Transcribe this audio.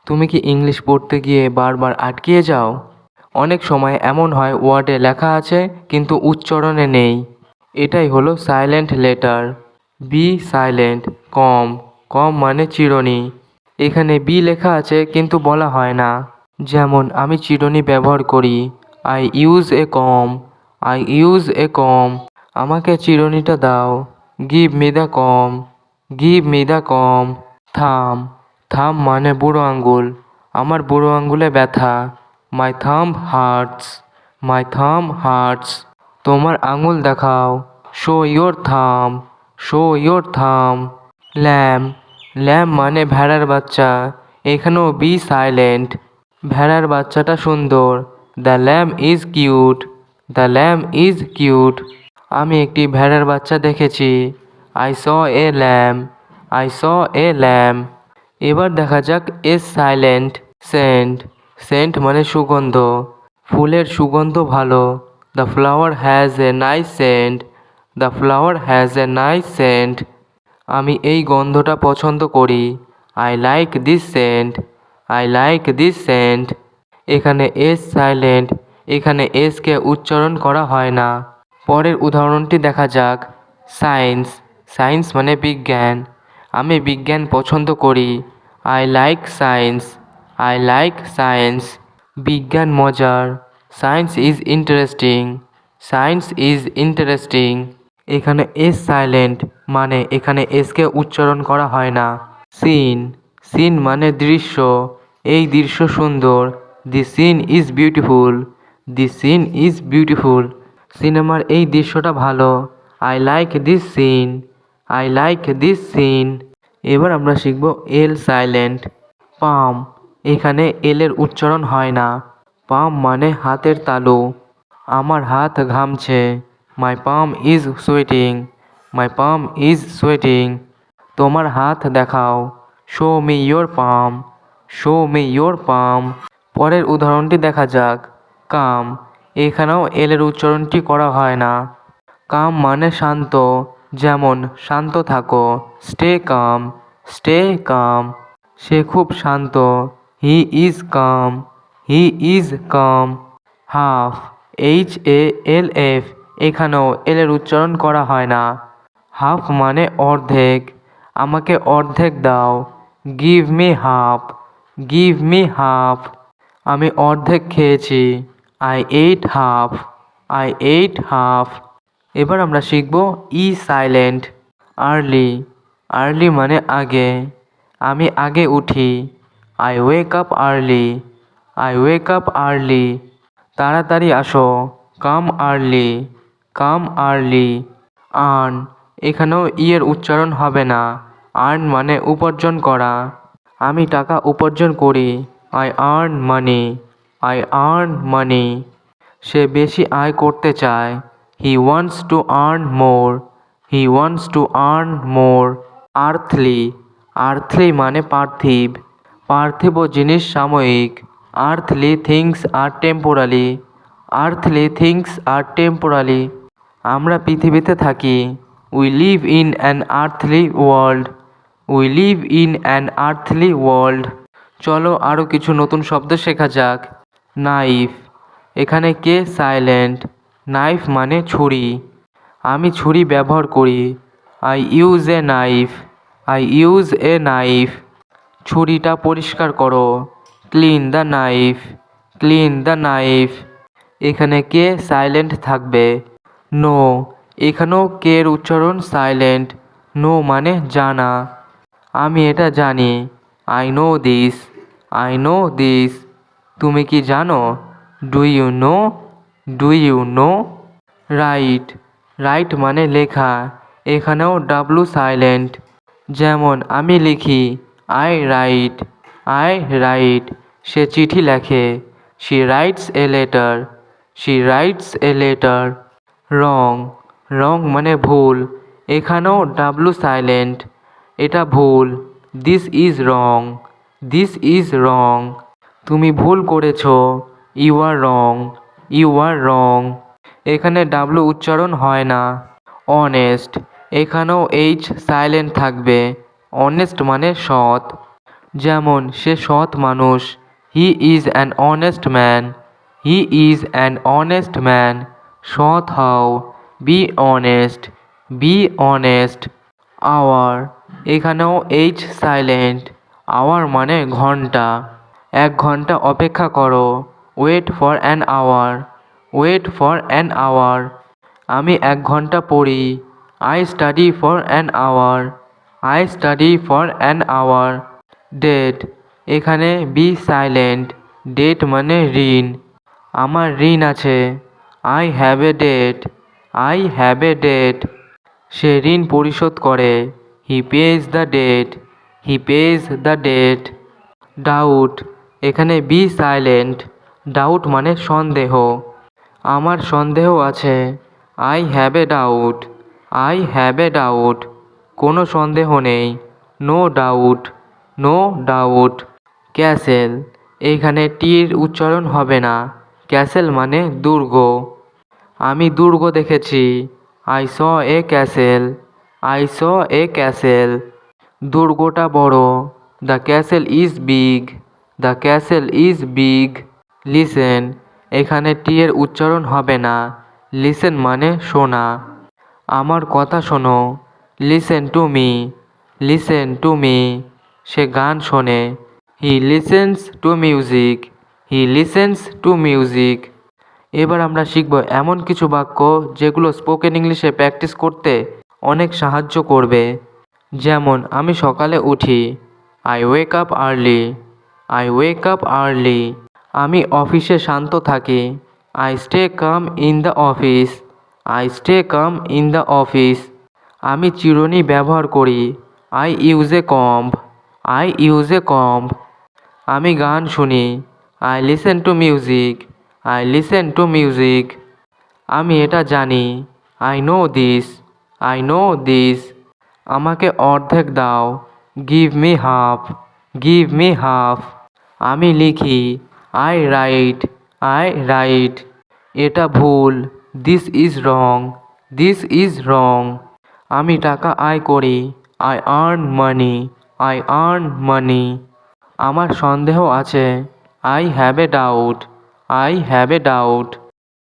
তুমি কি ইংলিশ পড়তে গিয়ে বারবার আটকিয়ে যাও? অনেক সময় এমন হয় ওয়ার্ডে লেখা আছে কিন্তু উচ্চারণে নেই। এটাই হলো silent letter. B silent. Comb. Comb মানে চিরুনি। এখানে বি লেখা আছে কিন্তু বলা হয় না। যেমন আমি চিরুনি ব্যবহার করি। I use a comb. I use a comb. আমাকে চিরুনিটা দাও। Give me the comb. Give me the comb. Thumb. Thumb মানে বুড়ো আঙ্গুল। আমার বুড়ো আঙ্গুলে ব্যথা। My thumb hurts. My thumb hurts. তোমার আঙুল দেখাও। Show your thumb. Show your thumb. Lamb. Lamb মানে ভেড়ার বাচ্চা। এখানেও বি সাইলেন্ট। ভেড়ার বাচ্চাটা সুন্দর। The lamb is cute. The lamb is cute. আমি একটি ভেড়ার বাচ্চা দেখেছি। I saw a lamb. I saw a lamb. এবার দেখা যাক এস সাইলেন্ট। সেন্ট। সেন্ট মানে সুগন্ধ। ফুলের সুগন্ধ ভালো। The flower has a nice scent. The flower has a nice scent. আমি এই গন্ধটা পছন্দ করি। I like this scent. I like this scent. এখানে এস সাইলেন্ট। এখানে এসকে উচ্চারণ করা হয় না। পরের উদাহরণটি দেখা যাক। সায়েন্স। সায়েন্স মানে বিজ্ঞান। আমি বিজ্ঞান পছন্দ করি। I like science. I like science. বিজ্ঞান মজার। Science is interesting. Science is interesting. এখানে এস সাইলেন্ট মানে এখানে এসকে উচ্চারণ করা হয় না। সিন। সিন মানে দৃশ্য। এই দৃশ্য সুন্দর। The scene is beautiful. The scene is beautiful. সিনেমার এই দৃশ্যটা ভালো। I like this scene. I like this scene. এবার আমরা শিখব এল সাইলেন্ট। পাম। এখানে এলের উচ্চারণ হয় না। পাম মানে হাতের তালু। আমার হাত ঘামছে। My palm is sweating. My palm is sweating. তোমার হাত দেখাও। Show me your palm. Show me your palm. পরের উদাহরণটি দেখা যাক। কাম। এখানেও এলের উচ্চারণটি করা হয় না। কাম মানে শান্ত। যেমন শান্ত থাকো। Stay calm. Stay calm. সে খুব শান্ত। He is calm. He is calm. Half. H A L F. এখানেও এলের উচ্চারণ করা হয় না। হাফ মানে অর্ধেক। আমাকে অর্ধেক দাও। Give me half. Give me half. আমি অর্ধেক খেয়েছি। I eight half. I eight half. এবার আমরা শিখব ই সাইলেন্ট। আর্লি। আর্লি মানে আগে। আমি আগে উঠি। I wake up early. I wake up early. তাড়াতাড়ি আসো। Come early. Come early. Earn. এখানেও এর উচ্চারণ হবে না। আর্ন মানে উপার্জন করা। আমি টাকা উপার্জন করি। I earn money. I earn money. সে বেশি আয় করতে চায়। He wants to earn more. He wants to earn more. Earthly. Earthly মানে পার্থিব। পার্থিব জিনিস সাময়িক। Earthly things are temporary. Earthly things are temporary. আমরা পৃথিবীতে থাকি। We live in an earthly world. We live in an earthly world. চলো আরও কিছু নতুন শব্দ শেখা যাক। নাইফ। এখানে কে সাইলেন্ট। নাইফ মানে ছুরি। আমি ছুরি ব্যবহার করি। I use a knife. I use a knife. ছুরিটা পরিষ্কার করো। Clean the knife. Clean the knife. এখানে কে সাইলেন্ট থাকবে। নো। এখানেও কের উচ্চারণ সাইলেন্ট। নো মানে জানা। আমি এটা জানি। I know this. I know this. তুমি কি জানো। Do you know. Do you know. Write. Write মানে লেখা। এখানেও ডাব্লু সাইলেন্ট। যেমন আমি লিখি। I write. I write. সে চিঠি লেখে। She writes a letter. She writes a letter. Wrong. Wrong মানে ভুল। এখানেও ডাব্লু সাইলেন্ট। এটা ভুল। This is wrong. This is wrong. তুমি ভুল করেছো। You are wrong. You are wrong. এখানে ডাব্লু উচ্চারণ হয় না। অনেস্ট। এখানেও এইচ সাইলেন্ট থাকবে। অনেস্ট মানে সৎ। যেমন সে সৎ মানুষ, he is an honest man, he is an honest man. সৎ হও, be honest, be honest. Hour, এখানেও এইচ সাইলেন্ট, আওয়ার মানে ঘন্টা। 1 ঘন্টা অপেক্ষা করো, wait for an hour, wait for an hour. আমি 1 ঘন্টা পড়ি, I study for an hour, I study for an hour. Debt, এখানে বি সাইলেন্ট, ডেট মানে ঋণ। আমার ঋণ আছে, I have a debt, I have a date. সে ঋণ পরিশোধ করে, he pays the debt, he pays the debt. Doubt, এখানে বি সাইলেন্ট, ডাউট মানে সন্দেহ। আমার সন্দেহ আছে, I have a doubt, I have a doubt. কোনো সন্দেহ নেই, no doubt, no doubt. Castle, এইখানে টির উচ্চারণ হবে না, ক্যাসেল মানে দুর্গ। আমি দুর্গ দেখেছি, I saw a castle, I saw a castle. দুর্গটা বড়, the castle is big, the castle is big. Listen, এখানে টি এর উচ্চারণ হবে না, লিসেন মানে শোনা। আমার কথা শোনো, listen to me, listen to me. সে গান শোনে, he listens to music, he listens to music. এবার আমরা শিখব এমন কিছু বাক্য যেগুলো স্পোকেন ইংলিশে প্র্যাকটিস করতে অনেক সাহায্য করবে। যেমন আমি সকালে উঠি, I wake up early, I wake up early. আমি অফিসে শান্ত থাকি, I stay calm in the office, I stay calm in the office. আমি চিরুনি ব্যবহার করি, I use a comb, I use a comb. আমি গান শুনি, I listen to music, I listen to music. আমি এটা জানি, I know this, I know this. আমাকে অর্ধেক দাও, give me half, give me half. আমি লিখি, আই রাইট, আই রাইট। এটা ভুল, this is wrong, this is রং। আমি টাকা আয় করি, I earn money, I earn মানি। আমার সন্দেহ আছে, I have a doubt, I have a doubt.